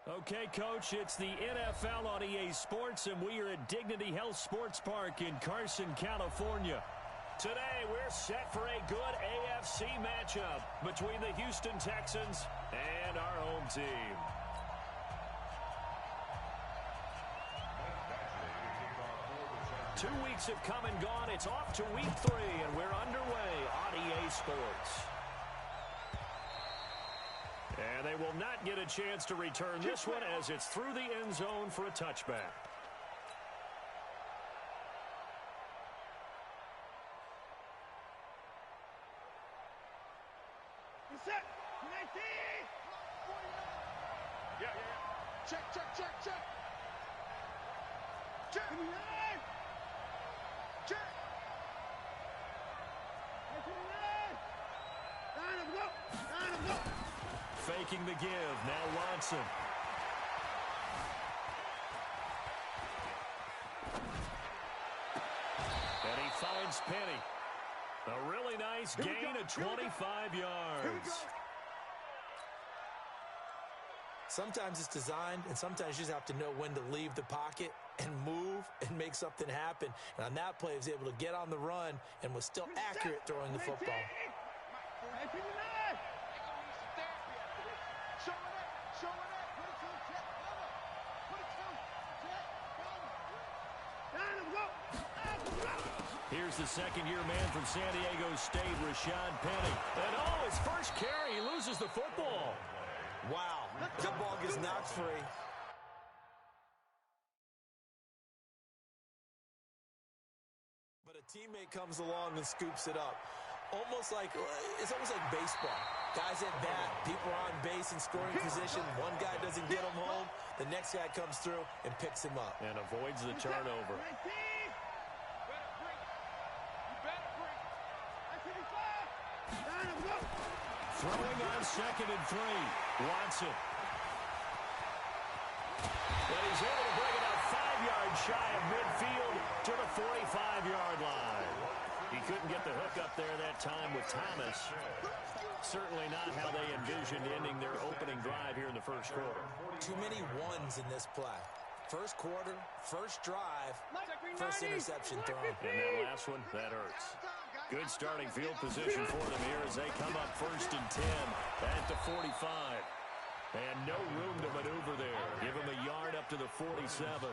Okay, Coach, it's the NFL on EA Sports, and we are at Dignity Health Sports Park in Carson, California. Today, we're set for a good AFC matchup between the Houston Texans and our home team. Two weeks have come and gone. It's off to week 3, and we're underway on EA Sports. And they will not get a chance to return this one as it's through the end zone for a touchback. Set. 19. Yeah. Check. Check. Check. Go. Faking the give. Now Watson. And he finds Penny. A really nice gain of 25 yards. Sometimes it's designed, and sometimes you just have to know when to leave the pocket and move and make something happen. And on that play, he was able to get on the run and was still accurate throwing the football. Here's the second-year man from San Diego State, Rashad Penny. And, his first carry, he loses the football. Wow, that ball gets knocked free. But a teammate comes along and scoops it up. It's almost like baseball. Guys at bat, people are on base in scoring position. One guy doesn't get him home. The next guy comes through and picks him up. And avoids the turnover. Throwing on 2nd and 3. Watson. And he's able to bring it out 5 yards shy of midfield to the 45-yard line. He couldn't get the hook up there that time with Thomas. Certainly not how they envisioned ending their opening drive here in the first quarter. Too many ones in this play. First quarter, first drive, first interception thrown. And that last one, that hurts. Good starting field position for them here as they come up 1st and 10 at the 45. And no room to maneuver there. Give him a yard up to the 47.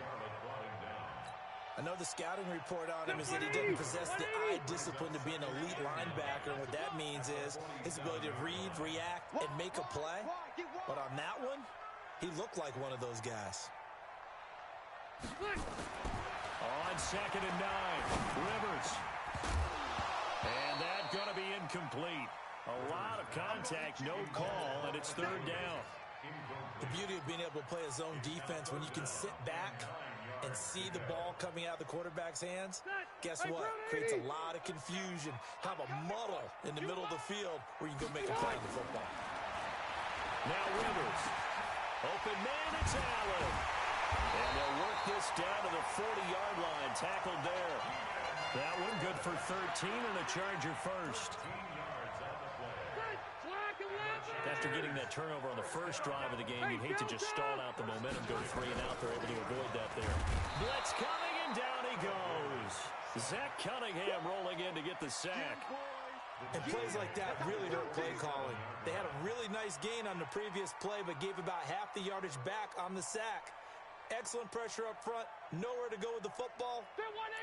I know the scouting report on him is that he doesn't possess the eye discipline to be an elite linebacker. And what that means is his ability to read, react, and make a play. But on that one, he looked like one of those guys. On 2nd and 9, Rivers. And that's going to be incomplete. A lot of contact, no call, and it's 3rd down. The beauty of being able to play a zone defense when you can sit back and see the ball coming out of the quarterback's hands, guess what? Creates a lot of confusion. Have a muddle in the middle of the field where you can go make a play on the football. Now Rivers. Open man, it's Allen. And they'll work this down to the 40-yard line. Tackled there. That one good for 13 and a Charger first. After getting that turnover on the first drive of the game, you'd hate to just stall out the momentum, go 3 and out. They're able to avoid that there. Blitz coming, and down he goes. Zach Cunningham rolling in to get the sack. And plays like that really hurt play calling. They had a really nice gain on the previous play, but gave about half the yardage back on the sack. Excellent pressure up front. Nowhere to go with the football.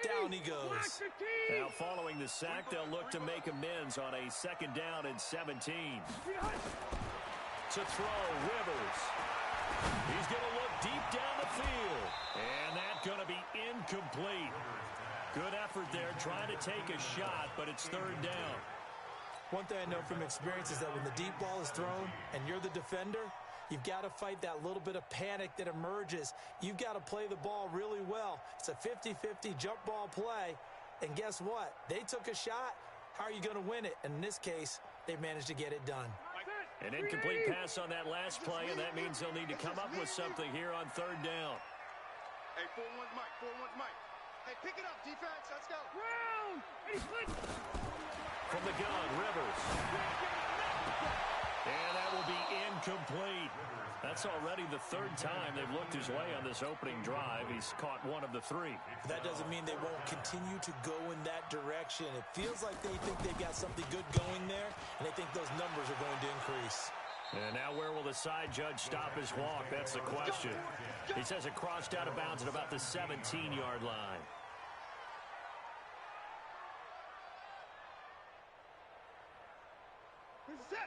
Down he goes. Now following the sack, they'll look to make amends on a 2nd down and 17. To throw, Rivers. He's going to look deep down the field. And that's going to be incomplete. Good effort there, trying to take a shot, but it's 3rd down. One thing I know from experience is that when the deep ball is thrown and you're the defender, you've got to fight that little bit of panic that emerges. You've got to play the ball really well. It's a 50-50 jump ball play. And guess what? They took a shot. How are you going to win it? And in this case, they managed to get it done. An incomplete pass on that last play, and that means they'll need to come up with something here on 3rd down. Hey, 4-1 Mike, 4-1 Mike. Hey, pick it up, defense. Let's go. Round. From the gun, Rivers. And that will be incomplete. That's already the third time they've looked his way on this opening drive. He's caught one of the three. That doesn't mean they won't continue to go in that direction. It feels like they think they've got something good going there, and they think those numbers are going to increase. And now where will the side judge stop his walk? That's the question. He says it crossed out of bounds at about the 17-yard line.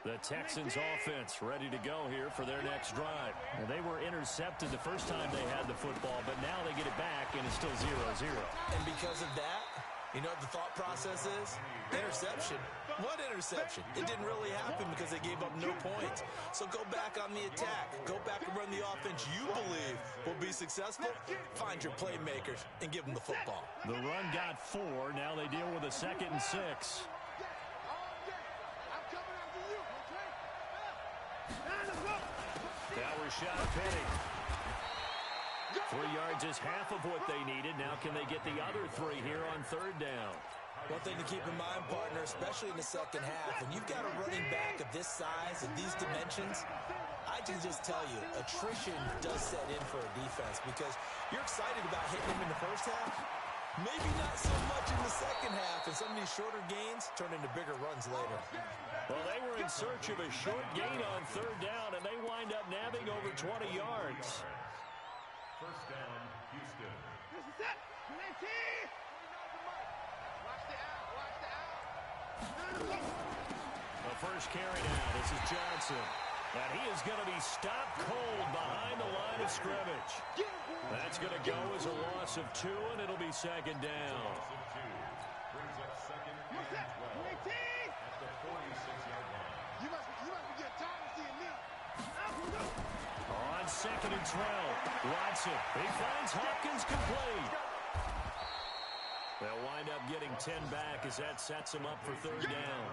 The Texans offense ready to go here for their next drive. And they were intercepted the first time they had the football, but now they get it back, and it's still 0-0. And because of that, you know what the thought process is? Interception. What interception? It didn't really happen because they gave up no points. So go back on the attack. Go back and run the offense you believe will be successful. Find your playmakers and give them the football. The run got 4. Now they deal with a 2nd and 6. Now Rashad Penny. 3 yards is half of what they needed. Now can they get the other 3 here on 3rd down? One thing to keep in mind, partner, especially in the second half, when you've got a running back of this size and these dimensions, I can just tell you, attrition does set in for a defense because you're excited about hitting him in the first half. Maybe not so much in the second half, and some of these shorter gains turn into bigger runs later. Well, they were in search of a short gain on 3rd down, and they wind up nabbing over 20 yards. First down, Houston. This is it. The first carry now. This is Johnson. And he is going to be stopped cold behind the line of scrimmage. That's going to go as a loss of 2, and it'll be 2nd down. Brings up 2nd and 12 at the 46-yard line. You must be getting tired of seeing me. On 2nd and 12, Watson. He finds Hopkins complete. They'll wind up getting 10 back as that sets him up for 3rd down.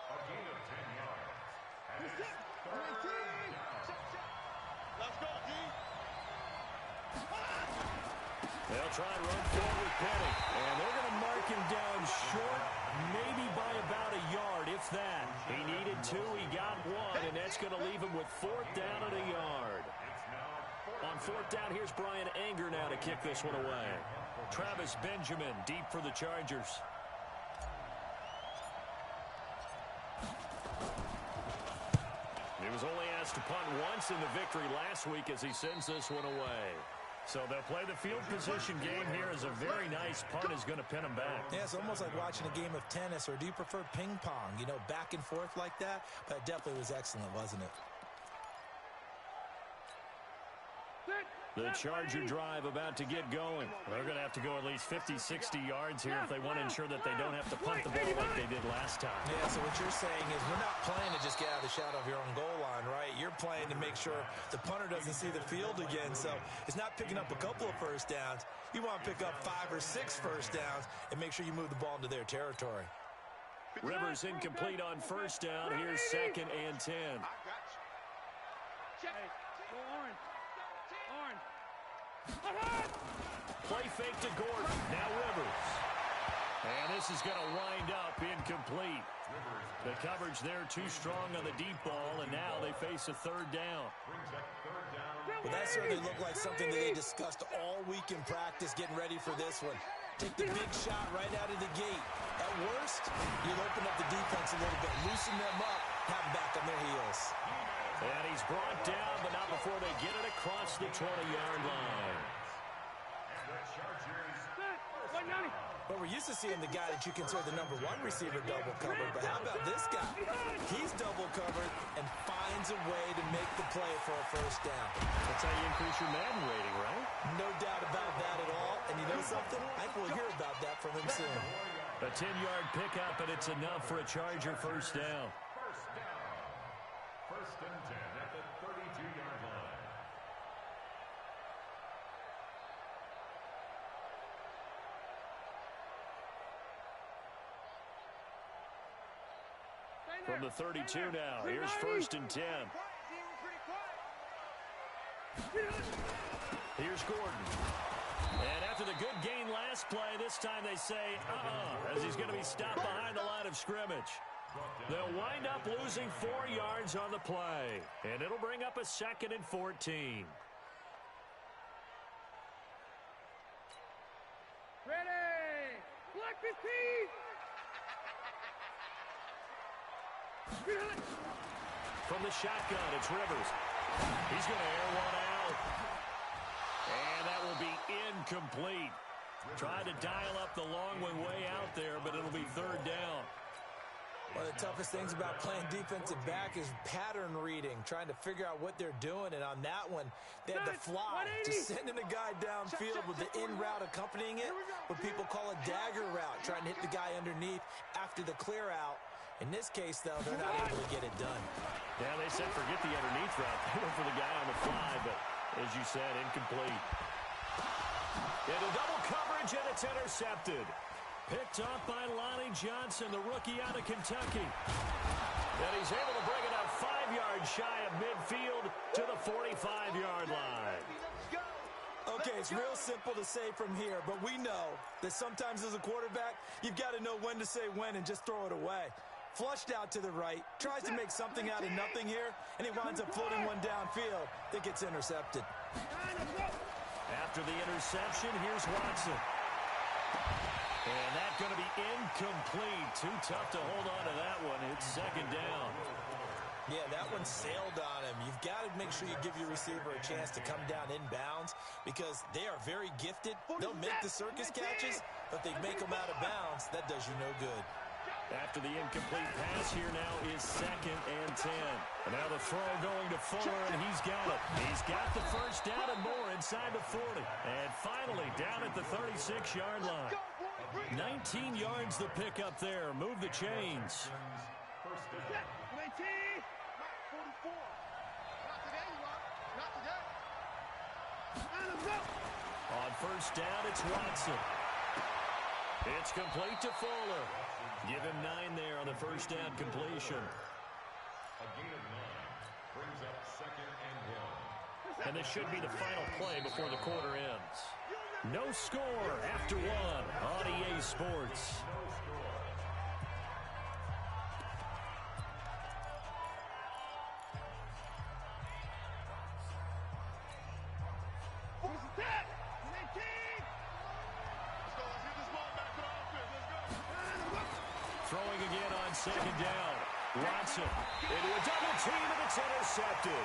A gain of 10 yards. Let's go, D. They'll try and run forward Penny. And they're going to mark him down short, maybe by about a yard, if that. He needed 2, he got 1, and that's going to leave him with 4th down at a yard. On 4th down, here's Brian Anger now to kick this one away. Travis Benjamin deep for the Chargers. He was only asked to punt once in the victory last week as he sends this one away. So they'll play the field position game here as a very nice punt is going to pin them back. Yeah, it's almost like watching a game of tennis, or do you prefer ping pong? You know, back and forth like that? But it definitely was excellent, wasn't it? The Charger drive about to get going. They're going to have to go at least 50, 60 yards here if they want to ensure that they don't have to punt the ball like they did last time. Yeah, so what you're saying is we're not playing to just get out of the shadow of your own goal line, right? You're playing to make sure the punter doesn't see the field again. So it's not picking up a couple of first downs. You want to pick up 5 or 6 first downs and make sure you move the ball into their territory. Rivers incomplete on 1st down. Here's 2nd and 10. I got you. Check. Go Orange. Play fake to Gordon. Now Rivers. And this is going to wind up incomplete. The coverage there too strong on the deep ball, and now they face a 3rd down. Well, that certainly looked like something that they discussed all week in practice, getting ready for this one. Take the big shot right out of the gate. At worst, you'll open up the defense a little bit, loosen them up, have them back on their heels. And he's brought down, but not before they get it across the 20-yard line. Well, we're used to seeing the guy that you consider the #1 receiver double covered, but how about this guy? He's double covered and finds a way to make the play for a 1st down. That's how you increase your Madden rating, right? No doubt about that at all. And you know something? I think we'll hear about that from him soon. A 10-yard pickup, and it's enough for a Charger 1st down. First and 10 at the 32-yard line. From the 32 now, here's 1st and 10. Here's Gordon. And after the good gain last play, this time they say, as he's going to be stopped behind the line of scrimmage. They'll wind up losing 4 yards on the play, and it'll bring up a 2nd and 14. Ready! Block 15! From the shotgun, it's Rivers. He's going to air one out. And that will be incomplete. Tried to dial up the long one way out there, but it'll be 3rd down. One of the toughest things about playing defensive back is pattern reading, trying to figure out what they're doing. And on that one, they had to fly, just sending a guy downfield with the in route accompanying it, what people call a dagger route, trying to hit the guy underneath after the clear out. In this case, though, they're not able to get it done. Yeah, they said forget the underneath route. They went for the guy on the fly, but as you said, incomplete. Into double coverage, and it's intercepted. Picked off by Lonnie Johnson, the rookie out of Kentucky. And he's able to bring it up 5 yards shy of midfield to the 45-yard line. Okay, it's real simple to say from here, but we know that sometimes as a quarterback, you've got to know when to say when and just throw it away. Flushed out to the right, tries to make something out of nothing here, and he winds up floating one downfield that gets intercepted. After the interception, here's Watson. And that's going to be incomplete. Too tough to hold on to that one. It's 2nd down. Yeah, that one sailed on him. You've got to make sure you give your receiver a chance to come down inbounds because they are very gifted. They'll make the circus catches, but they make them out of bounds. That does you no good. After the incomplete pass, here now is 2nd and 10. And now the throw going to Fuller, and he's got it. He's got the 1st down and more inside the 40. And finally down at the 36-yard line. 19 yards the pick up there. Move the chains. On 1st down, it's Watson. It's complete to Fuller. Give him 9 there on the 1st down completion. A gain of 9 brings up 2nd and 1. And this should be the final play before the quarter ends. No score after 1 on EA Sports. Throwing again on 2nd down. Watson into a double team, and it's intercepted.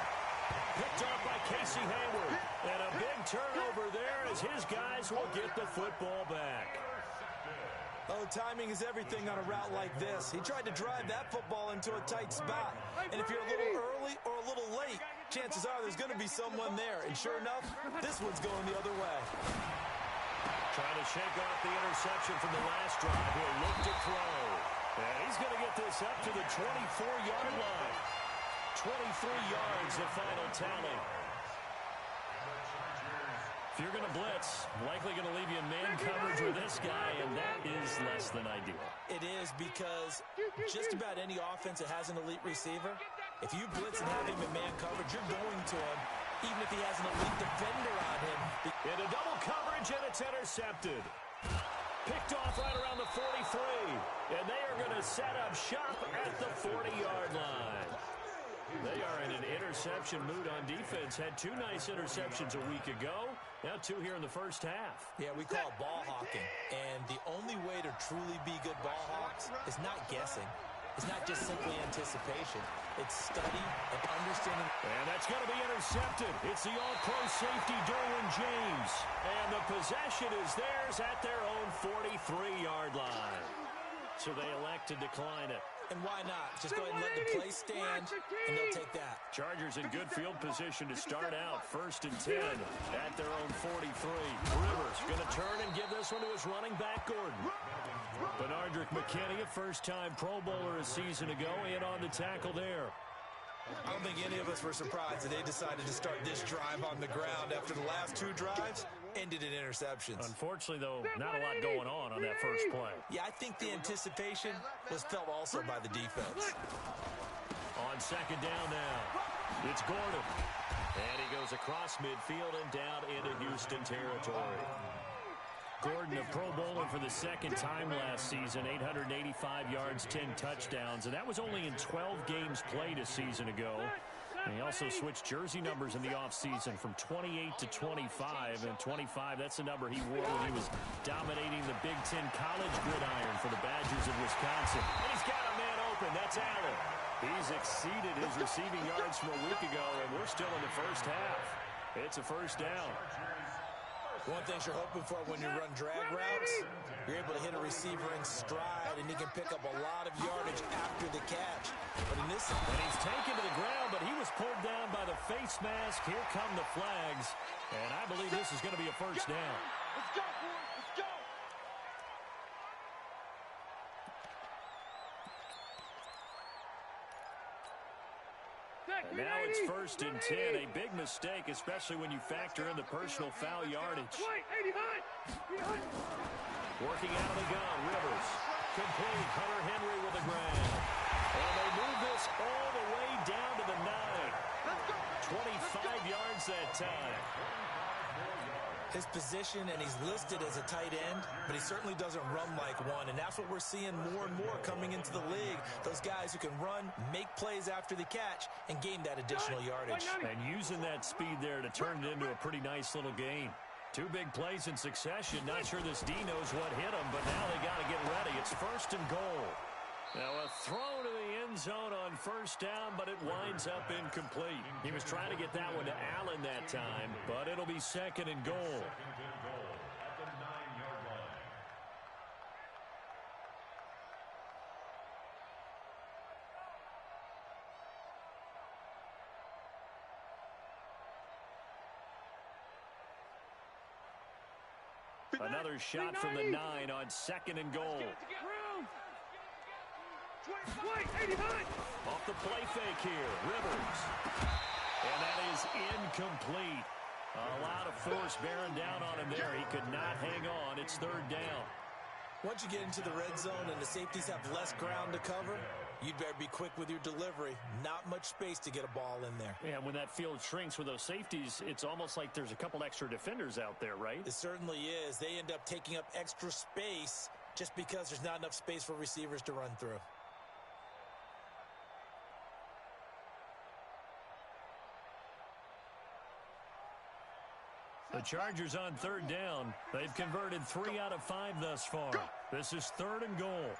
Picked up by Casey Hayward. And a big turnover there as his guys will get the football back. Oh, timing is everything on a route like this. He tried to drive that football into a tight spot. And if you're a little early or a little late, chances are there's going to be someone there. And sure enough, this one's going the other way. Trying to shake off the interception from the last drive. He'll look to throw. And he's going to get this up to the 24-yard line. 23 yards, the final tally. If you're going to blitz, likely going to leave you in man coverage with this guy, and that is less than ideal. It is because just about any offense that has an elite receiver, if you blitz and have him in man coverage, you're going to him, even if he has an elite defender on him. Into double coverage, and it's intercepted. Picked off right around the 43, and they are going to set up shop at the 40-yard line. They are in an interception mood on defense. Had 2 nice interceptions a week ago. Now 2 here in the first half. Yeah, we call it ball hawking. And the only way to truly be good ball hawks is not guessing. It's not just simply anticipation. It's study and understanding. And that's going to be intercepted. It's the all-pro safety, Derwin James. And the possession is theirs at their own 43-yard line. So they elect to decline it. And why not? Just go ahead and let the play stand, and they'll take that. Chargers in good field position to start out. 1st and 10 at their own 43. Rivers going to turn and give this one to his running back, Gordon. Benardrick McKinney, a first-time Pro Bowler a season ago, in on the tackle there. I don't think any of us were surprised that they decided to start this drive on the ground after the last 2 drives ended in interceptions. Unfortunately, though, not a lot going on that first play. Yeah, I think the anticipation was felt also by the defense. On 2nd down now, it's Gordon. And he goes across midfield and down into Houston territory. Gordon, a Pro Bowler for the second time last season, 885 yards, 10 touchdowns, and that was only in 12 games played a season ago. And he also switched jersey numbers in the offseason from 28 to 25, and 25, that's the number he wore when he was dominating the Big Ten college gridiron for the Badgers of Wisconsin. And he's got a man open. That's Allen. He's exceeded his receiving yards from a week ago, and we're still in the first half. It's a first down. One thing you're hoping for when you run drag routes, you're able to hit a receiver in stride, and he can pick up a lot of yardage after the catch. But in this, and he's taken to the ground, but he was pulled down by the face mask. Here come the flags, and I believe this is going to be a first down. Let's go, boys. Let's go. And now it's 1st and 10, a big mistake, especially when you factor in the personal foul yardage. Working out of the gun, Rivers. Complete, Hunter Henry with the grab. And they move this all the way down to the 9. 25 yards that time. his position, and he's listed as a tight end, but he certainly doesn't run like one, and that's what we're seeing more and more coming into the league. Those guys who can run, make plays after the catch, and gain that additional yardage. And using that speed there to turn it into a pretty nice little game. Two big plays in succession. Not sure this D knows what hit him, but now they got to get ready. It's 1st and goal. Now a throw to the end zone on 1st down, but it winds up incomplete. He was trying to get that one to Allen that time, but it'll be 2nd and goal. At the 9-yard line. Another shot from the 9 on 2nd and goal. Off the play fake here, Rivers. And that is incomplete. A lot of force bearing down on him there. He could not hang on. It's 3rd down. Once you get into the red zone and the safeties have less ground to cover, you'd better be quick with your delivery. Not much space to get a ball in there. Yeah, when that field shrinks with those safeties, it's almost like there's a couple extra defenders out there, right? It certainly is. They end up taking up extra space just because there's not enough space for receivers to run through. The Chargers on 3rd down. They've converted 3 out of 5 thus far. This is 3rd and goal.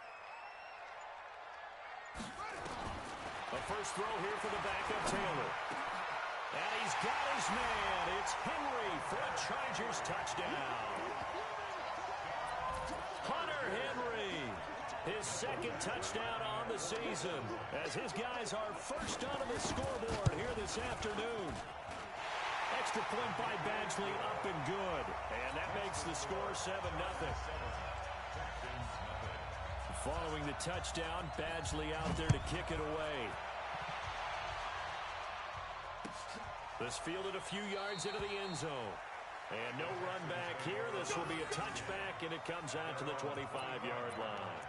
A first throw here for the backup, Taylor. And he's got his man. It's Henry for a Chargers touchdown. Hunter Henry, his 2nd touchdown on the season, as his guys are first onto the scoreboard here this afternoon. Extra point by Badgley, up and good. And that makes the score 7-0. Following the touchdown, Badgley out there to kick it away. This fielded a few yards into the end zone. And no run back here. This will be a touchback, and it comes out to the 25-yard line.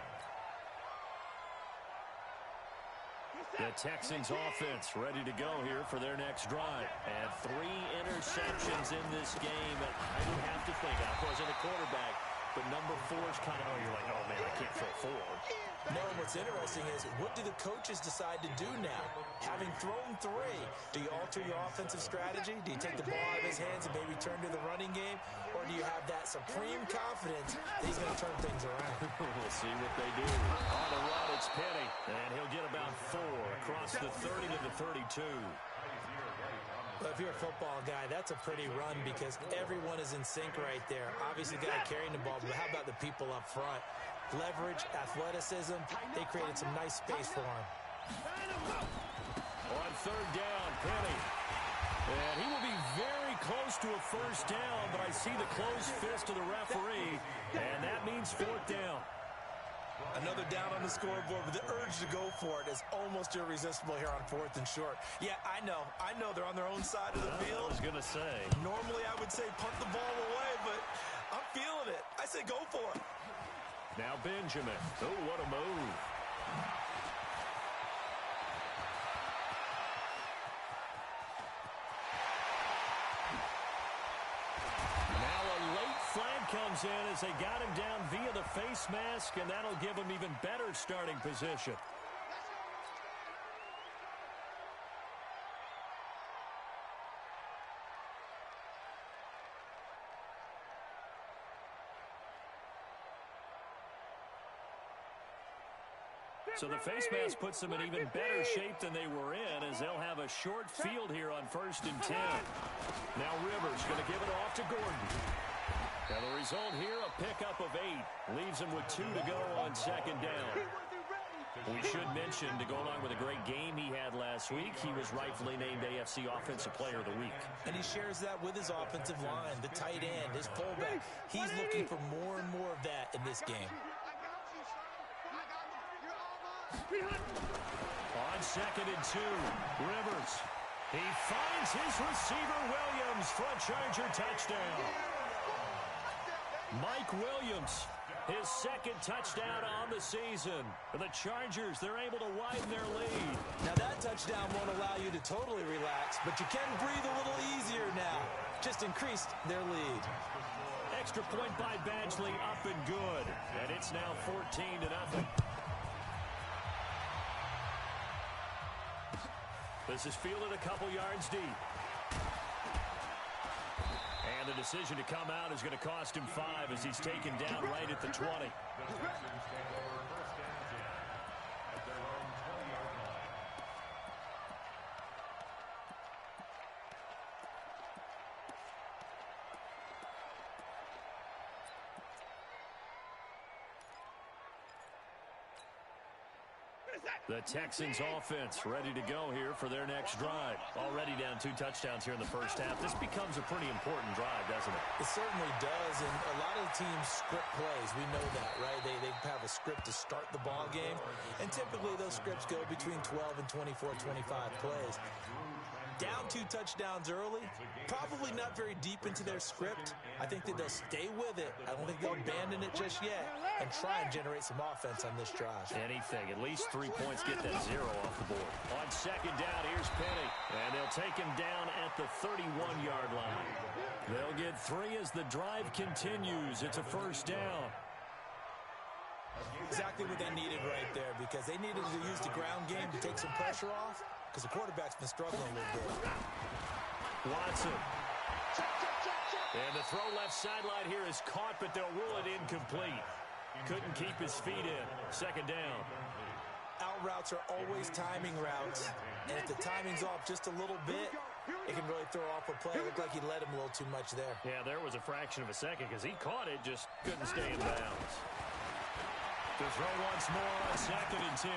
The Texans offense ready to go here for their next drive. And 3 interceptions in this game. And I would have to think, of course, in a quarterback, but number 4 is kind of, you're like, oh, man, I can't throw 4. No, what's interesting is, what do the coaches decide to do now? Having thrown 3, do you alter your offensive strategy? Do you take the ball out of his hands and maybe turn to the running game? Or do you have that supreme confidence that he's going to turn things around? We'll see what they do. On the run, it's Penny. And he'll get about 4 across the 30 to the 32. But if you're a football guy, that's a pretty run because everyone is in sync right there. Obviously, the guy carrying the ball, but how about the people up front? Leverage, athleticism, they created some nice space for him. On 3rd down, Penny. And he will be very close to a first down, but I see the closed fist of the referee, and that means 4th down. Another down on the scoreboard, but the urge to go for it is almost irresistible here on 4th and short. Yeah, I know they're on their own side of the field. I was going to say. Normally I would say punt the ball away, but I'm feeling it. I say go for it. Now Benjamin. Oh, what a move. Now a late flag comes in as they got him down via the face mask, and that'll give him even better starting position. So the face mask puts them in even better shape than they were in, as they'll have a short field here on 1st and 10. Now Rivers going to give it off to Gordon. Now the result here, a pickup of 8. Leaves him with 2 to go on 2nd down. We should mention, to go along with a great game he had last week, he was rightfully named AFC Offensive Player of the Week. And he shares that with his offensive line, the tight end, his fullback. He's looking for more and more of that in this game. On 2nd and 2, Rivers. He finds his receiver, Williams, for a Charger touchdown. Mike Williams, his 2nd touchdown on the season. For the Chargers, they're able to widen their lead. Now that touchdown won't allow you to totally relax, but you can breathe a little easier now. Just increased their lead. Extra point by Badgley, up and good. And it's now 14-0. This is fielded a couple yards deep. And the decision to come out is going to cost him 5 as he's taken down right at the 20. The Texans offense ready to go here for their next drive. Already down 2 touchdowns here in the first half. This becomes a pretty important drive, doesn't it? It certainly does, and a lot of teams script plays. We know that, right? They have a script to start the ball game, and typically those scripts go between 12 and 24, 25 plays. Down 2 touchdowns early, probably not very deep into their script. I think that they'll stay with it. I don't think they'll abandon it just yet and try and generate some offense on this drive. Anything. At least 3 points, get that 0 off the board. On 2nd down, here's Penny. And they'll take him down at the 31-yard line. They'll get 3 as the drive continues. It's a 1st down. Exactly what they needed right there, because they needed to use the ground game to take some pressure off, because the quarterback's been struggling a little bit. Watson. And the throw left sideline here is caught, but they'll rule it incomplete. Couldn't keep his feet in. 2nd down. Out routes are always timing routes, and if the timing's off just a little bit, it can really throw off a play. It looked like he led him a little too much there. Yeah, there was a fraction of a second because he caught it, just couldn't stay in bounds. To throw once more on 2nd and 10.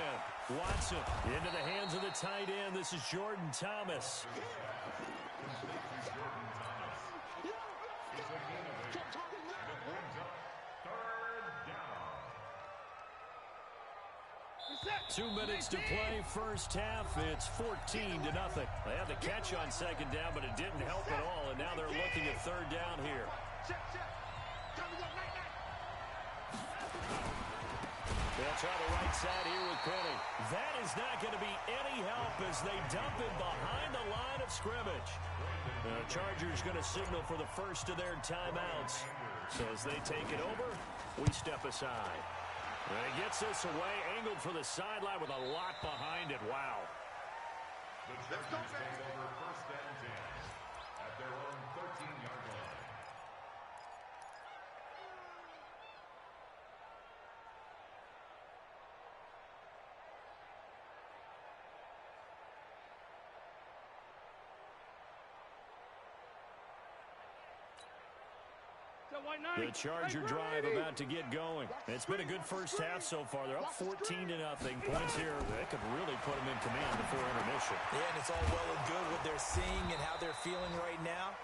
Watson into the hands of the tight end. This is Jordan Thomas. Two minutes to play, first half. It's 14-0. They had the catch on 2nd down, but it didn't help at all, and now they're looking at 3rd down here. They'll try the right side here with Penny. That is not going to be any help as they dump him behind the line of scrimmage. The Chargers going to signal for the first of their timeouts. So as they take it over, we step aside. And he gets this away, angled for the sideline with a lot behind it. Wow. The Texans take over 1st and 10 at their own 13-yard line. The Charger drive about to get going. It's been a good first half so far. They're up 14-0. Points here, they could really put them in command before intermission. Yeah, and it's all well and good what they're seeing and how they're feeling right now.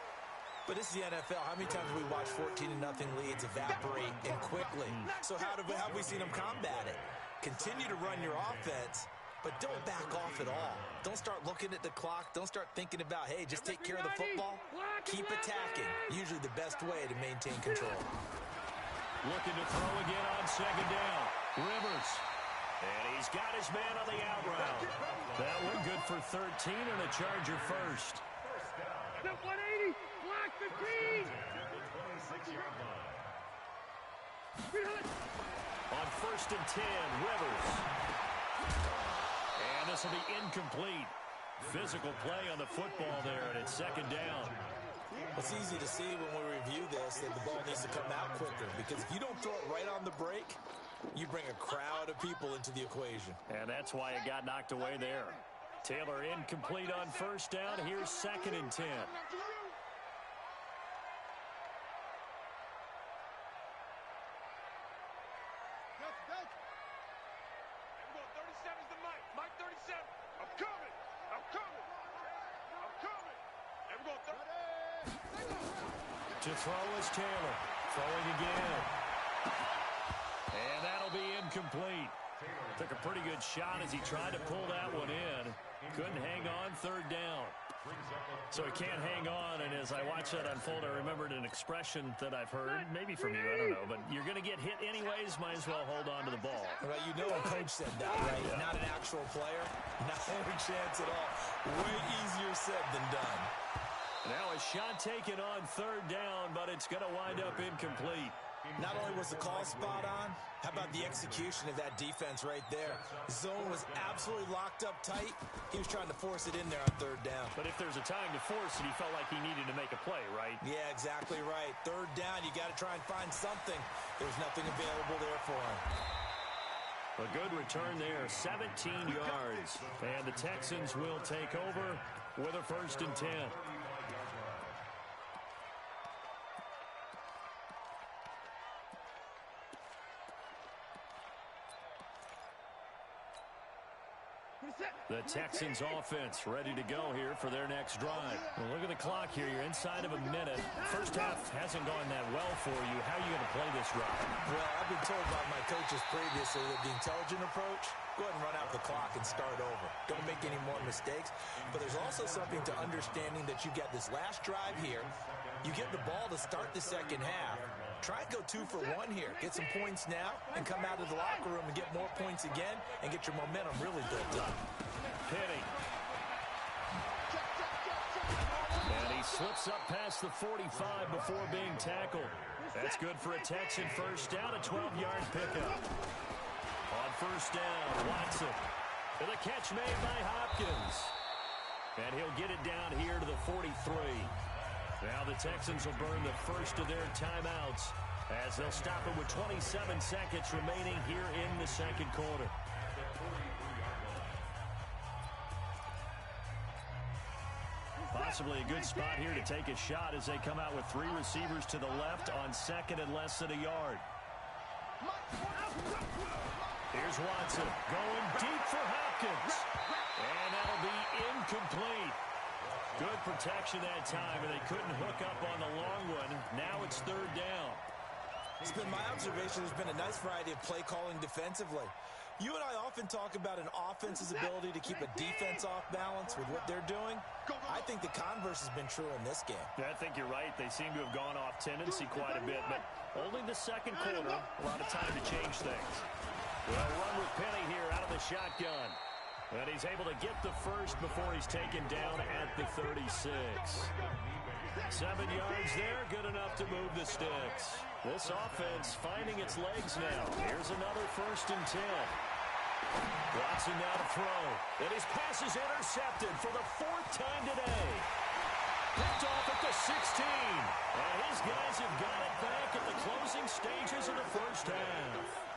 But this is the NFL. How many times have we watched 14-0 leads evaporate and quickly? So how have we seen them combat it? Continue to run your offense, but don't back off at all. Don't start looking at the clock. Don't start thinking about, hey, just take care of the football. Keep attacking. Usually the best way to maintain control. Looking to throw again on 2nd down. Rivers. And he's got his man on the out route. That one good for 13 and a Charger first. Step 180, block 15. On 1st and 10, Rivers. And this will be incomplete. Physical play on the football there, and it's 2nd down. It's easy to see when we review this that the ball needs to come out quicker, because if you don't throw it right on the break, you bring a crowd of people into the equation. And that's why it got knocked away there. Taylor incomplete on 1st down. Here's 2nd and 10. To throw is Taylor. Throwing again. And that'll be incomplete. Took a pretty good shot as he tried to pull that one in. Couldn't hang on 3rd down. So he can't hang on, and as I watched that unfold, I remembered an expression that I've heard, maybe from you, I don't know, but you're going to get hit anyways, might as well hold on to the ball. Right, you know a coach said that, right? Yeah. Not an actual player. Not any chance at all. Way easier said than done. Now a shot taken on 3rd down, but it's going to wind up incomplete. Not only was the call spot on, how about the execution of that defense right there? Zone was absolutely locked up tight. He was trying to force it in there on 3rd down. But if there's a time to force it, he felt like he needed to make a play, right? Yeah, exactly right. 3rd down, you got to try and find something. There's nothing available there for him. A good return there, 17 yards. And the Texans will take over with a 1st and 10. The Texans offense ready to go here for their next drive. Well, look at the clock here. You're inside of a minute. First half hasn't gone that well for you. How are you going to play this drive? Well, I've been told by my coaches previously that the intelligent approach, go ahead and run out the clock and start over. Don't make any more mistakes. But there's also something to understanding that you get this last drive here. You get the ball to start the 2nd half. Try and go 2 for 1 here. Get some points now and come out of the locker room and get more points again and get your momentum really built up. Penny. And he slips up past the 45 before being tackled. That's good for a Texan 1st down, a 12-yard pickup. On 1st down, Watson. And the catch made by Hopkins. And he'll get it down here to the 43. Now the Texans will burn the first of their timeouts as they'll stop it with 27 seconds remaining here in the 2nd quarter. Possibly a good spot here to take a shot as they come out with 3 receivers to the left on 2nd and less than a yard. Here's Watson going deep for Hopkins. And that'll be incomplete. Good protection that time, and they couldn't hook up on the long one. Now it's 3rd down. It's been my observation there's been a nice variety of play calling defensively. You and I often talk about an offense's ability to keep a defense off balance with what they're doing. I think the converse has been true in this game. Yeah, I think you're right. They seem to have gone off tendency quite a bit, but only the 2nd quarter, a lot of time to change things. Well, run with Penny here out of the shotgun. And he's able to get the first before he's taken down at the 36. 7 yards there, good enough to move the sticks. This offense finding its legs now. Here's another 1st and 10. Watson now to throw. And his pass is intercepted for the 4th time today. Picked off at the 16. And his guys have got it back at the closing stages of the 1st half.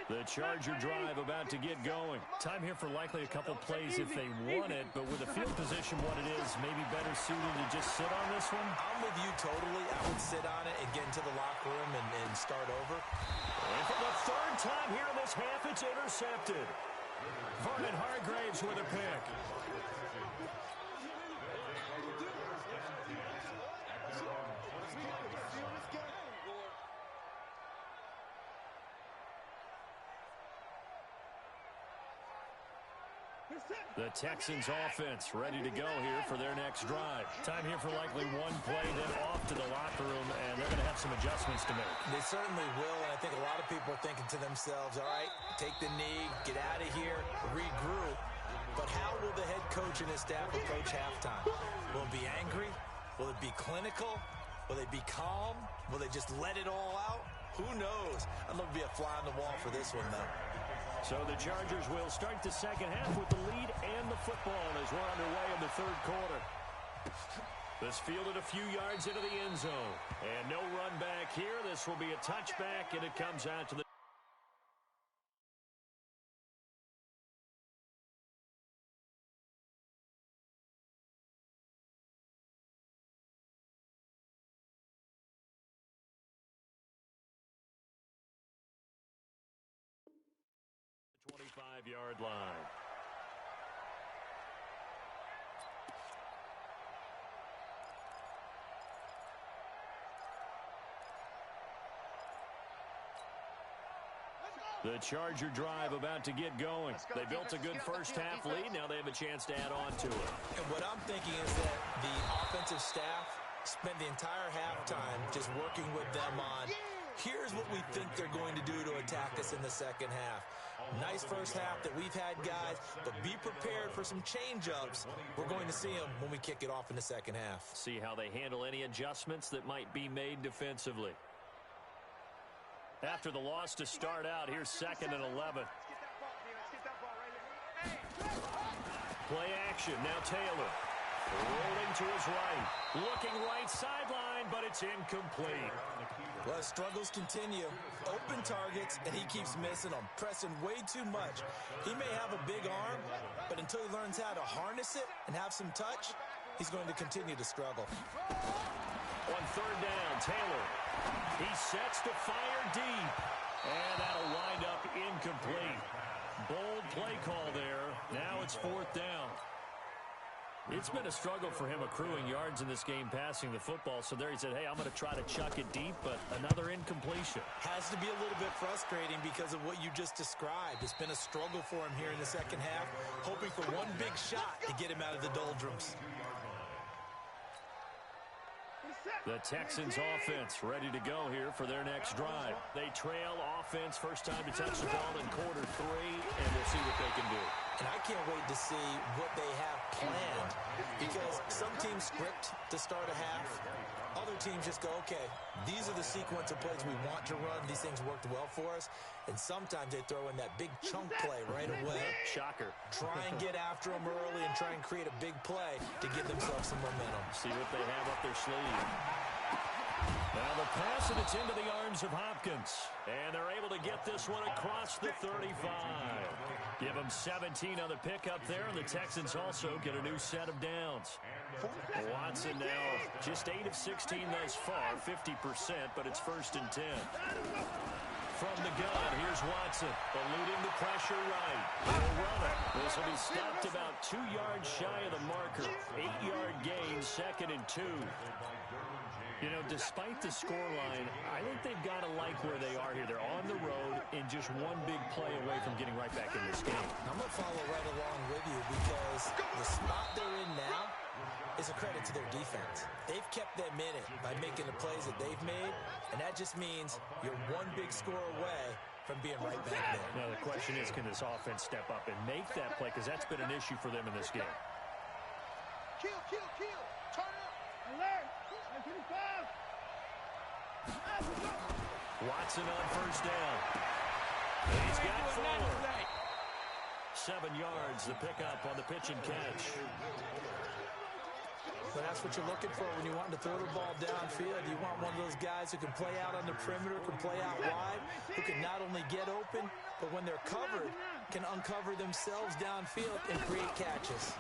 The Charger drive about to get going. Time here for likely a couple plays if they want it, but with the field position what it is, maybe better suited to just sit on this one? I'm with you totally. I would sit on it and get into the locker room and start over. And for the 3rd time here in this half, it's intercepted. Vernon Hargraves with a pick. The Texans offense ready to go here for their next drive. Time here for likely one play, then off to the locker room, and they're going to have some adjustments to make. They certainly will, and I think a lot of people are thinking to themselves, all right, take the knee, get out of here, regroup. But how will the head coach and his staff approach halftime? Will it be angry? Will it be clinical? Will they be calm? Will they just let it all out? Who knows? I'd love to be a fly on the wall for this one, though. So the Chargers will start the second half with the lead and the football as we're underway in the third quarter. This fielded a few yards into the end zone. And no run back here. This will be a touchback, and it comes out to the 25-yard line. The Charger drive about to get going. They built a good first-half lead. Now they have a chance to add on to it. And what I'm thinking is that the offensive staff spent the entire halftime just working with them on, here's what we think they're going to do to attack us in the second half. Nice first half that we've had, guys, but be prepared for some change-ups. We're going to see them when we kick it off in the second half. See how they handle any adjustments that might be made defensively. After the loss to start out, here's 2nd and 11. Play action. Now Taylor. Rolling to his right. Looking right sideline, but it's incomplete. Well, struggles continue. Open targets, and he keeps missing them. Pressing way too much. He may have a big arm, but until he learns how to harness it and have some touch, he's going to continue to struggle. On third down, Taylor. He sets to fire deep. And that'll wind up incomplete. Bold play call there. Now it's 4th down. It's been a struggle for him accruing yards in this game passing the football. So there he said, hey, I'm going to try to chuck it deep, but another incompletion. Has to be a little bit frustrating because of what you just described. It's been a struggle for him here in the second half, hoping for one big shot to get him out of the doldrums. The Texans offense ready to go here for their next drive. They trail offense, first time to touch the ball in quarter 3, and we'll see what they can do. And I can't wait to see what they have planned, because some teams script to start a half. Other teams just go, okay, these are the sequence of plays we want to run. These things worked well for us. And sometimes they throw in that big chunk play right away. Shocker. Try and get after them early and try and create a big play to give themselves some momentum. See what they have up their sleeve. Now the pass, and it's into the arms of Hopkins. And they're able to get this one across the 35. Give them 17 on the pickup there, and the Texans also get a new set of downs. Watson now just 8 of 16 thus far, 50%, but it's 1st and 10. From the gun, here's Watson, eluding the pressure right. He'll run it. This will be stopped about 2 yards shy of the marker. 8-yard gain, 2nd and 2. You know, despite the scoreline, I think they've got to like where they are here. They're on the road and just one big play away from getting right back in this game. I'm going to follow right along with you because the spot they're in now is a credit to their defense. They've kept them in it by making the plays that they've made, and that just means you're one big score away from being right back there. Now, the question is, can this offense step up and make that play? Because that's been an issue for them in this game. Kill. Turn up. Alert. Watson on first down. He's got 4. 7 yards, the pickup on the pitch and catch. But that's what you're looking for when you want to throw the ball downfield. You want one of those guys who can play out on the perimeter, can play out wide, who can not only get open, but when they're covered, can uncover themselves downfield and create catches.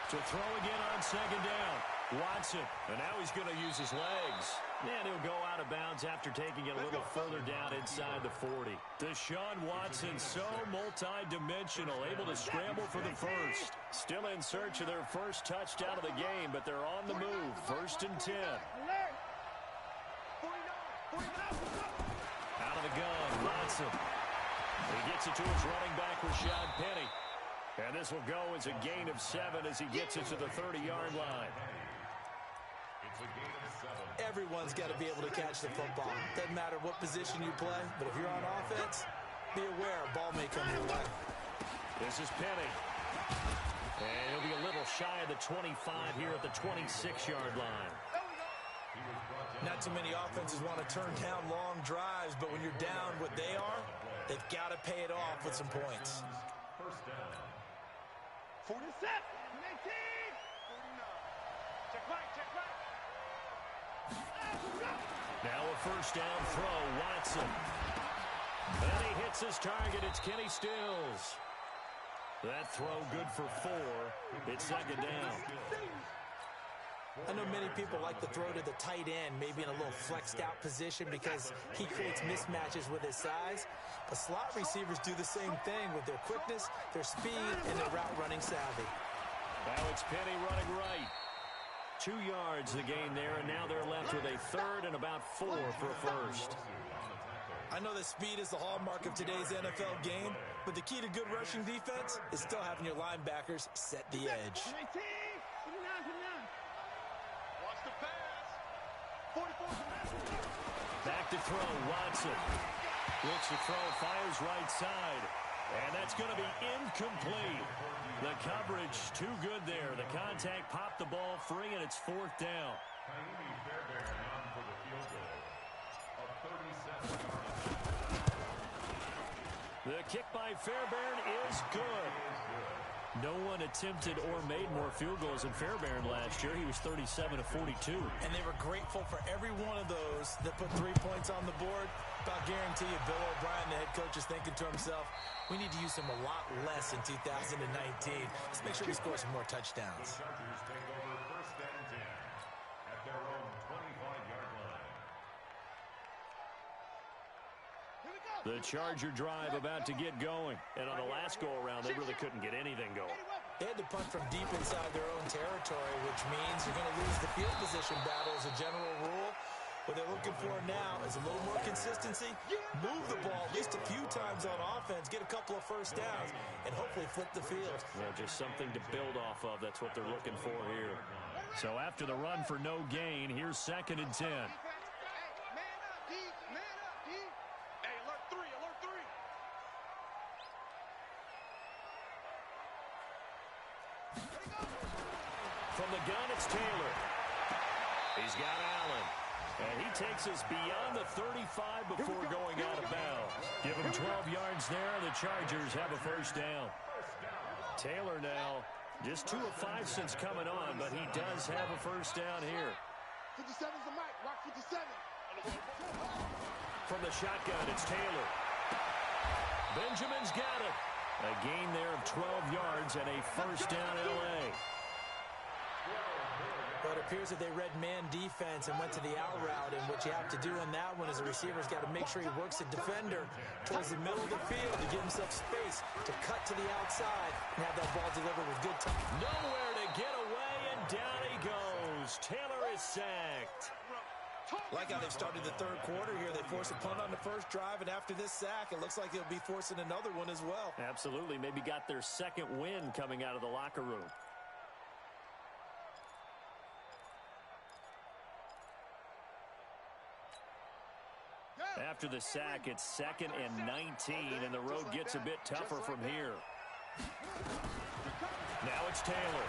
To throw again on 2nd down. Watson, and now he's going to use his legs. And he'll go out of bounds after taking it a little further down inside the 40. Deshaun Watson, so multi-dimensional, able to scramble for the first. Still in search of their first touchdown of the game, but they're on the move. 1st and 10. Out of the gun, Watson. He gets it to his running back, Rashad Penny. And this will go as a gain of 7 as he gets it to the 30-yard line. It's a gain of 7. Everyone's got to be able to catch the football. Doesn't matter what position you play, but if you're on offense, be aware a ball may come your way. This is Penny. And he'll be a little shy of the 25 here at the 26-yard line. Not too many offenses want to turn down long drives, but when you're down what they are, they've got to pay it off with some points. First down. 47, 19, 49. Check back, check back. Now a first down throw, Watson. And he hits his target. It's Kenny Stills. That throw good for 4. It's second down. I know many people like to throw to the tight end, maybe in a little flexed out position because he creates mismatches with his size. But slot receivers do the same thing with their quickness, their speed, and their route running savvy. Now it's Penny running right. 2 yards the gain there, and now they're left with a third and about 4 for a first. I know that speed is the hallmark of today's NFL game, but the key to good rushing defense is still having your linebackers set the edge. 19, 29, 29. Watch the pass. 44. Back to throw, Watson. Looks to throw, fires right side. And that's going to be incomplete. The coverage too good there. The contact popped the ball free, and it's 4th down. The kick by Fairbairn is good. No one attempted or made more field goals than Fairbairn last year. He was 37 of 42. And they were grateful for every one of those that put 3 points on the board. But I'll guarantee you, Bill O'Brien, the head coach, is thinking to himself, we need to use him a lot less in 2019. Let's make sure we score some more touchdowns. The Chargers take over first and 10 at their own 25-yard line. The Charger drive about to get going. And on the last go-around, they really couldn't get anything going. They had to punt from deep inside their own territory, which means you're going to lose the field position battle as a general rule. What they're looking for now is a little more consistency, move the ball at least a few times on offense, get a couple of first downs, and hopefully flip the field. Well, just something to build off of. That's what they're looking for here. So after the run for no gain, here's 2nd and 10. Hey, alert 3, alert 3. From the gun, it's Taylor. He's got Allen. And he takes us beyond the 35 before going out of bounds. Give him 12 yards there. The Chargers have a first down. Taylor now just 2 of 5 since coming on, but he does have a first down here. 57's the mic. Rock 57. From the shotgun, it's Taylor. Benjamin's got it. A gain there of 12 yards and a first down L.A. But it appears that they read man defense and went to the out route, and what you have to do in that one is the receiver's got to make sure he works the defender towards the middle of the field to give himself space to cut to the outside and have that ball delivered with good time. Nowhere to get away, and down he goes. Taylor is sacked. Like how they've started the third quarter here. They force a punt on the first drive, and after this sack, it looks like they'll be forcing another one as well. Absolutely. Maybe got their second win coming out of the locker room. After the sack, it's 2nd and 19, and the road gets a bit tougher from here. Now it's Taylor.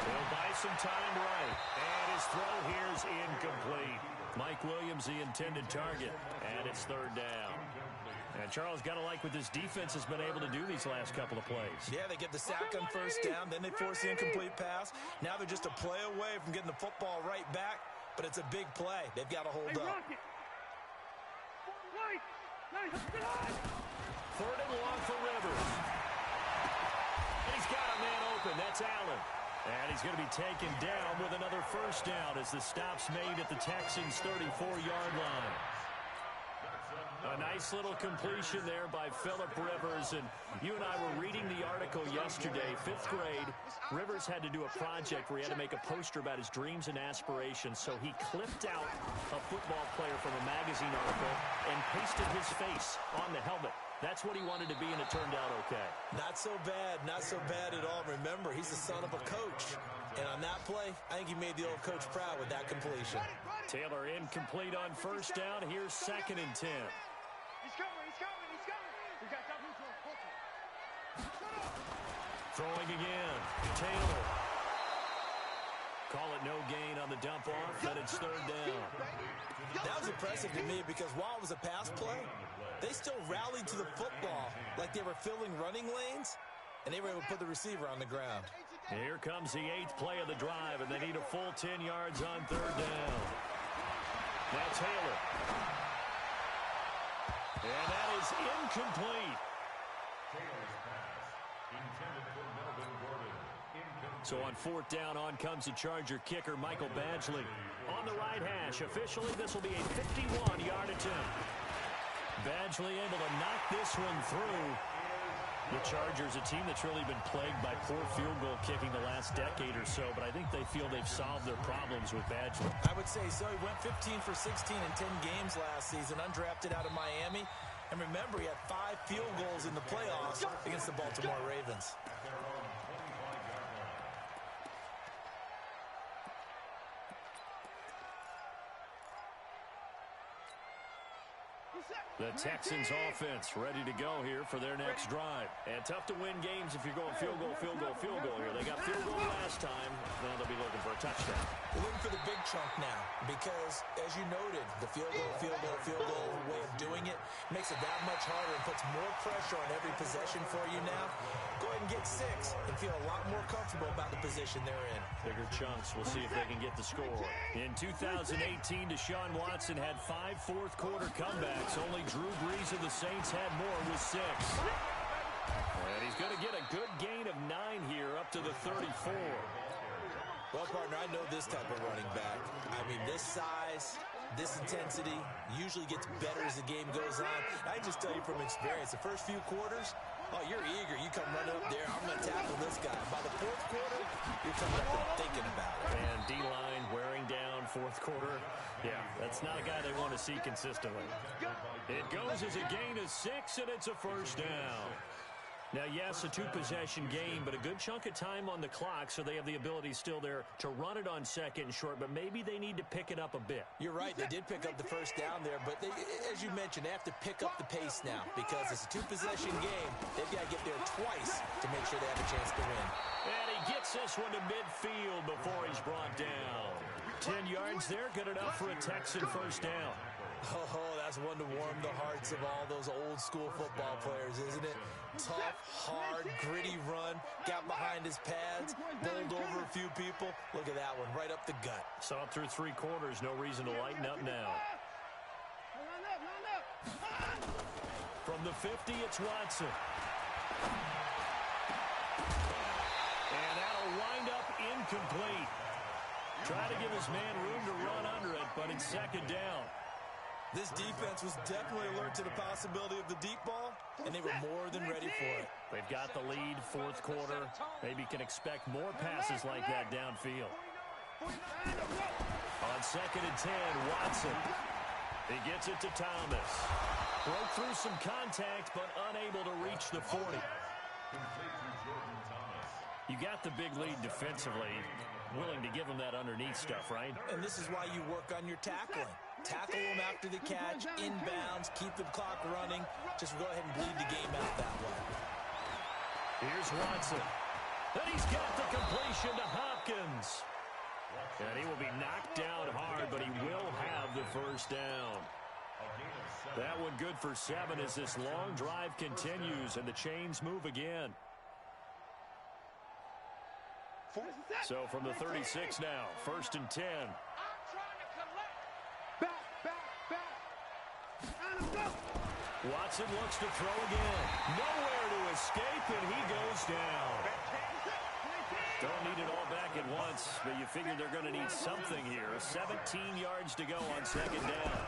He'll buy some time right, and his throw here is incomplete. Mike Williams, the intended target, and it's 3rd down. And Charles, got to like what this defense has been able to do these last couple of plays. Yeah, they get the sack on first down, then they force the incomplete pass. Now they're just a play away from getting the football right back, but it's a big play. They've got to hold up. 3rd and long for Rivers. And he's got a man open. That's Allen. And he's going to be taken down with another first down as the stop's made at the Texans' 34-yard line. A nice little completion there by Phillip Rivers. And you and I were reading the article yesterday, 5th grade. Rivers had to do a project where he had to make a poster about his dreams and aspirations. So he clipped out a football player from a magazine article and pasted his face on the helmet. That's what he wanted to be, and it turned out okay. Not Not so bad. Not so bad at all. Remember, he's the son of a coach. And on that play, I think he made the old coach proud with that completion. Taylor incomplete on first down. Here's 2nd and 10. He's coming, he's coming, he's coming. We got double to him. Throwing again. Taylor. Call it no gain on the dump off, but it's 3rd down. That was impressive to me because while it was a pass play, they still rallied to the football like they were filling running lanes, and they were able to put the receiver on the ground. Here comes the 8th play of the drive, and they need a full 10 yards on 3rd down. Now Taylor. And that is incomplete. So on 4th down, on comes the Charger kicker, Michael Badgley. On the right hash, officially this will be a 51-yard attempt. Badgley able to knock this one through. The Chargers, a team that's really been plagued by poor field goal kicking the last decade or so, but I think they feel they've solved their problems with Badgley. I would say so. He went 15 for 16 in 10 games last season, undrafted out of Miami. And remember, he had 5 field goals in the playoffs against the Baltimore Ravens. The Texans offense ready to go here for their next drive. And tough to win games if you're going field goal, field goal, field goal here. They got field goal last time. Now they'll be looking for a touchdown. They're looking for the big chunk now because, as you noted, the field goal way of doing it makes it that much harder and puts more pressure on every possession for you now. Go ahead and get 6 and feel a lot more comfortable about the position they're in. Bigger chunks. We'll see if they can get the score. In 2018, Deshaun Watson had 5 fourth-quarter comebacks. Only Drew Brees of the Saints had more with 6. And he's going to get a good gain of 9 here up to the 34. Well, partner, I know this type of running back. I mean, this size, this intensity usually gets better as the game goes on. I just tell you from experience, the first few quarters, oh, you're eager. You come running up there. I'm going to tackle this guy. By the 4th quarter, you're coming up and thinking about it. And D-line wearing down 4th quarter. Yeah, that's not a guy they want to see consistently. It goes as a gain of 6, and it's a first down. Now, yes, a 2-possession game, but a good chunk of time on the clock, so they have the ability still there to run it on 2nd and short, but maybe they need to pick it up a bit. You're right. They did pick up the first down there, but they, as you mentioned, they have to pick up the pace now because it's a 2-possession game. They've got to get there twice to make sure they have a chance to win. And he gets this one to midfield before he's brought down. 10 yards there, good enough for a Texan first down. Oh, that's one to warm the hearts of all those old-school football players, isn't it? Tough, hard, gritty run, got behind his pads, bowled over a few people. Look at that one, right up the gut. Saw it through 3 quarters, no reason to lighten up now. From the 50, it's Watson. And that'll wind up incomplete. Try to give his man room to run under it, but it's 2nd down. This defense was definitely alert to the possibility of the deep ball, and they were more than ready for it. They've got the lead, 4th quarter. Maybe can expect more passes like that downfield. On 2nd and 10, Watson. He gets it to Thomas. Broke through some contact, but unable to reach the 40. You got the big lead defensively. Willing to give them that underneath stuff, right? And this is why you work on your tackling. Tackle them after the catch, inbounds, keep the clock running. Just go ahead and bleed the game out that way. Here's Watson. And he's got the completion to Hopkins. And he will be knocked down hard, but he will have the first down. That one good for 7 as this long drive continues and the chains move again. So from the 36 now, 1st and 10. Watson looks to throw again. Nowhere to escape, and he goes down. Don't need it all back at once, but you figure they're going to need something here. 17 yards to go on 2nd down.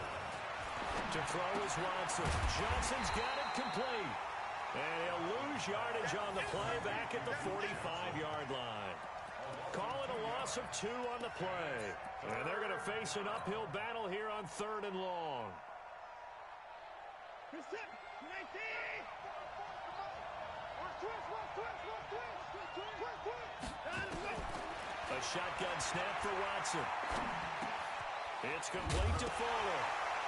To throw is Watson. Johnson's got it complete. And he'll lose yardage on the play back at the 45-yard line. Call it a loss of 2 on the play. And they're going to face an uphill battle here on 3rd and long. A shotgun snap for Watson. It's complete to Fuller.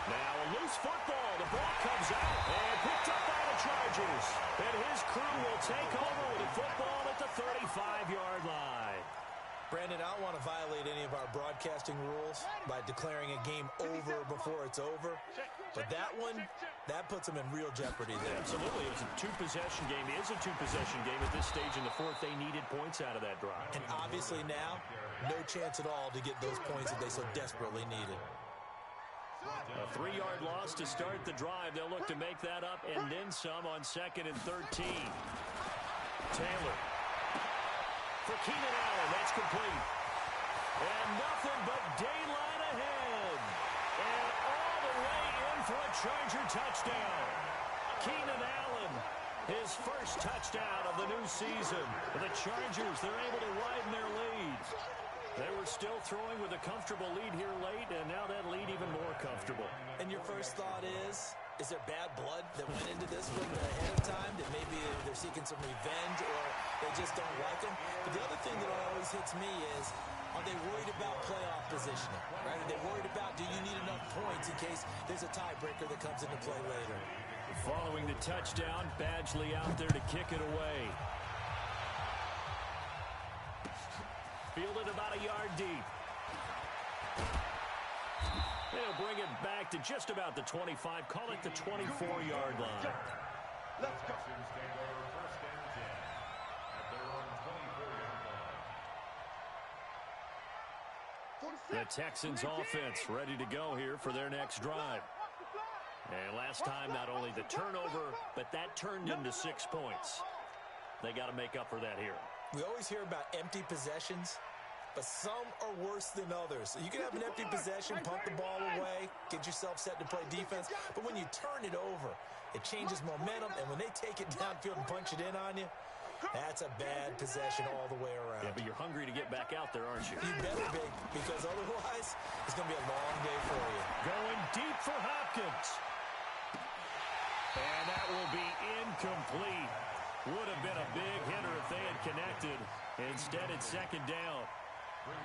Now a loose football. The ball comes out and picked up by the Chargers. And his crew will take over with the football at the 35-yard line. Brandon, I don't want to violate any of our broadcasting rules by declaring a game over before it's over. But that one, that puts them in real jeopardy there. Absolutely. It was a two-possession game. It is a two-possession game at this stage in the fourth. They needed points out of that drive. And obviously now, no chance at all to get those points that they so desperately needed. A 3-yard loss to start the drive. They'll look to make that up and then some on 2nd and 13. Taylor. For Keenan Allen, that's complete. And nothing but daylight ahead. And all the way in for a Charger touchdown. Keenan Allen, his first touchdown of the new season. The Chargers, they're able to widen their lead. They were still throwing with a comfortable lead here late, and now that lead even more comfortable. And your first thought is there bad blood that went into this one ahead of time, that maybe they're seeking some revenge or they just don't like them? But the other thing that always hits me is, are they worried about playoff positioning? Right? Are they worried about, do you need enough points in case there's a tiebreaker that comes into play later? Following the touchdown, Badgley out there to kick it away. Fielded about a yard deep. They'll bring it back to just about the 25. Call it the 24-yard line. Let's go. First and 10 at their own 24-yard line. The Texans offense ready to go here for their next drive. And last time, not only the turnover, but that turned into 6 points. They got to make up for that here. We always hear about empty possessions, but some are worse than others. You can have an empty possession, pump the ball away, get yourself set to play defense, but when you turn it over, it changes momentum, and when they take it downfield and punch it in on you, that's a bad possession all the way around. Yeah, but you're hungry to get back out there, aren't you? You better be, because otherwise, it's going to be a long day for you. Going deep for Hopkins. And that will be incomplete. Would have been a big hitter if they had connected. Instead, it's 2nd down.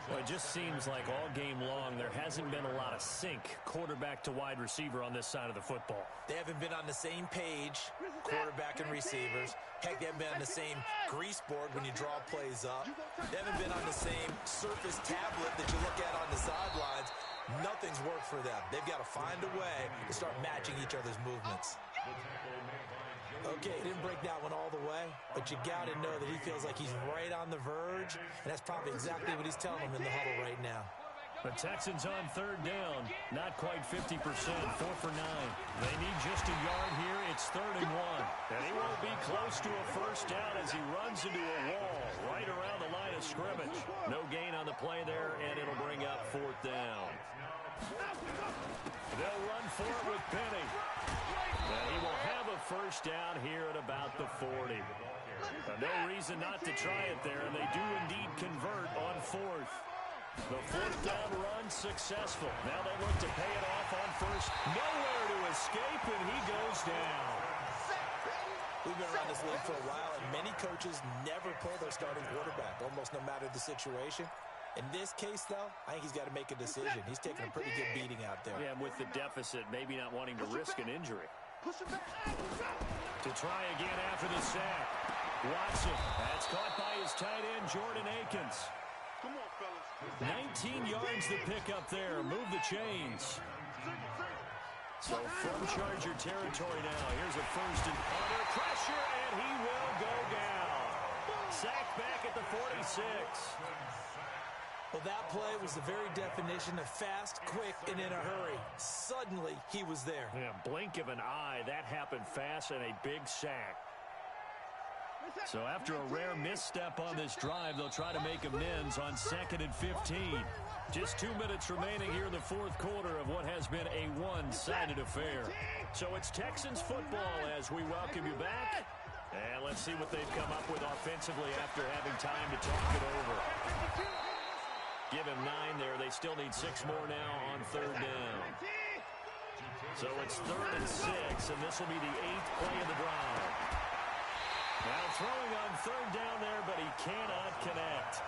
Well, it just seems like all game long there hasn't been a lot of sync quarterback to wide receiver on this side of the football. They haven't been on the same page, quarterback and receivers. Heck, they haven't been on the same grease board when you draw plays up. They haven't been on the same surface tablet that you look at on the sidelines. Nothing's worked for them. They've got to find a way to start matching each other's movements. Okay, he didn't break that one all the way, but you got to know that he feels like he's right on the verge, and that's probably exactly what he's telling them in the huddle right now. The Texans on 3rd down, not quite 50%, 4 for 9. They need just a yard here. It's 3rd and 1. And he won't be close to a first down as he runs into a wall right around the line of scrimmage. No gain on the play there, and it'll bring up 4th down. They'll run for it with Penny. And he will have a first down here at about the 40. No reason not to try it there, and they do indeed convert on 4th. The 4th down run successful. Now they look to pay it off on 1st. Nowhere to escape, and he goes down. We've been around this league for a while, and many coaches never play their starting quarterback, almost no matter the situation. In this case, though, I think he's got to make a decision. He's taking a pretty good beating out there. Yeah, with the deficit, maybe not wanting to risk an injury. To try again after the sack. Watson, that's caught by his tight end, Jordan Akins. Come on, fellas. 19 yards to pick up there. Move the chains. So from Charger territory now, here's a 1st and under pressure, and he will go down. Sacked back at the 46. Well, that play was the very definition of fast, quick, and in a hurry. Suddenly, he was there. Yeah, blink of an eye. That happened fast and a big sack. So after a rare misstep on this drive, they'll try to make amends on 2nd and 15. Just 2 minutes remaining here in the 4th quarter of what has been a one-sided affair. So it's Texans football as we welcome you back. And let's see what they've come up with offensively after having time to talk it over. Give him 9 there. They still need 6 more now on 3rd down. So it's 3rd and 6, and this will be the 8th play of the drive. Now throwing on third down there, but he cannot connect.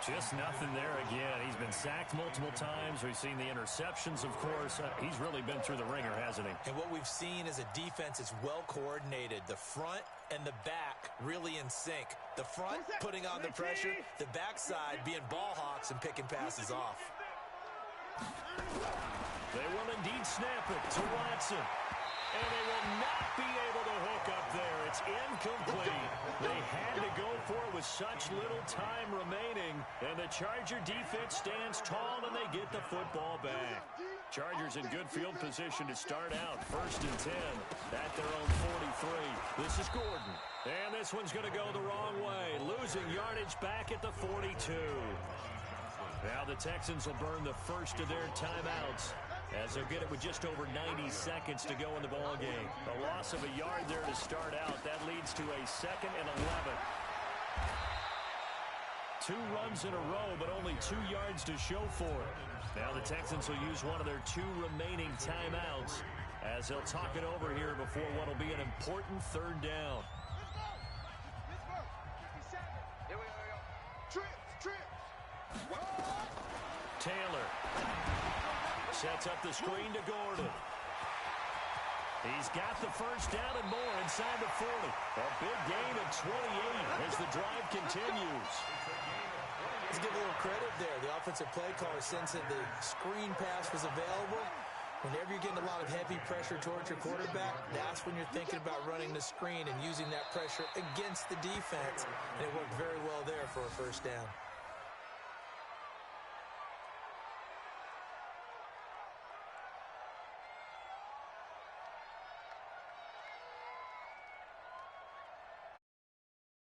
Just nothing there again. He's been sacked multiple times. We've seen the interceptions, of course. He's really been through the ringer, hasn't he? And what we've seen is a defense is well coordinated. The front and the back really in sync. The front putting on the pressure, the backside being ball hawks and picking passes off. They will indeed snap it to Watson. And they will not be able to hook up there. It's incomplete. They had to go for it with such little time remaining. And the Charger defense stands tall, and they get the football back. Chargers in good field position to start out. 1st and 10 at their own 43. This is Gordon. And this one's going to go the wrong way. Losing yardage back at the 42. Now the Texans will burn the first of their timeouts, as they'll get it with just over 90 seconds to go in the ball game. A loss of a yard there to start out. That leads to a 2nd and 11. 2 runs in a row, but only 2 yards to show for it. Now the Texans will use one of their 2 remaining timeouts, as they'll talk it over here before what will be an important 3rd down. Taylor sets up the screen to Gordon. He's got the first down and more inside the 40. A big gain of 28 as the drive continues. Let's give a little credit there. The offensive play caller sensed that the screen pass was available. Whenever you're getting a lot of heavy pressure towards your quarterback, that's when you're thinking about running the screen and using that pressure against the defense. And it worked very well there for a first down.